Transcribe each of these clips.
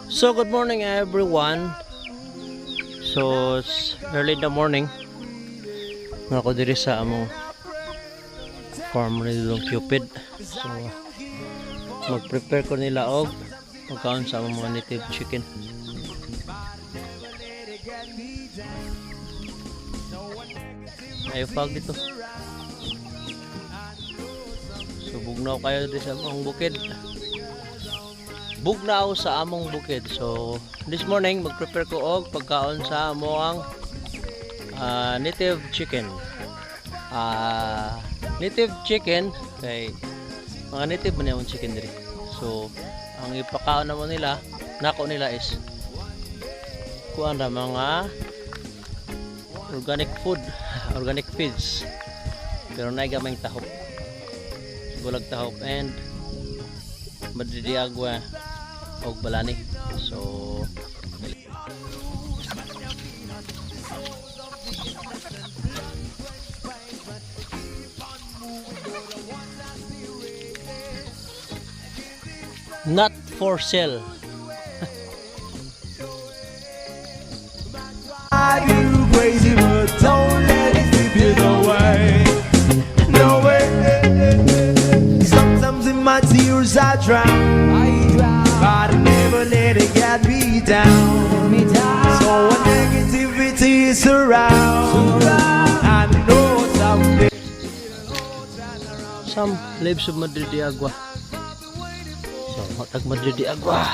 So good morning everyone. So it's early in the morning. Ako diri sa among farm nilong Cupid. So mag-prepare ko nila og magkaon sa among mga native chicken. Ay fog dito. So bugnaw kayo diri sa among bukid. Bugnaw sa among bukid. So this morning mag-prepare ko og pagkaon sa among native chicken. Native chicken kay mga native man yung chicken diri. So ang ipakaon naman nila, nako nila is kuan ra mga organic food, organic feeds. Pero nay gamay tahop. Bulag tahop and madridiagwa og balani. So not for sale. I do crazy, but don't let it slip you away. No way. Sometimes in my tears I drown, but I never let it get me down. So when negativity is around, I know someday. Some lives of Madrid de Agua. So matag Madrid de Agua.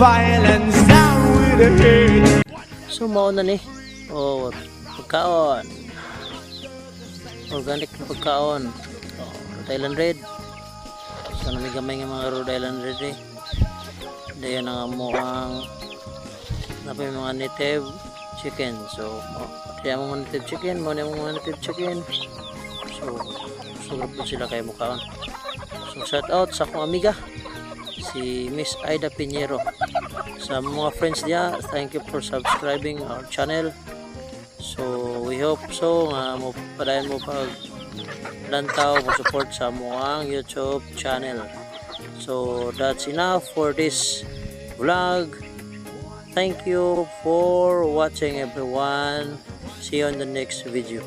Violence down with the hate. So mao na ni. Oh, pagkaon. Organic na pagkaon. Oh, Rhode Island Red. So namigamay nga mga Rhode Island Red eh. Dayon ang amuang napay mga native chicken. So kaya mga native chicken, mo na mga native chicken. So sugrap po sila kay mukaon. So shout out sa akong amiga si Miss Aida Pinheiro. Sa mga friends niya, thank you for subscribing our channel. So we hope so nga mo padayon mo pag lantaw mo support sa among YouTube channel. So that's enough for this vlog. Thank you for watching everyone. See you on the next video.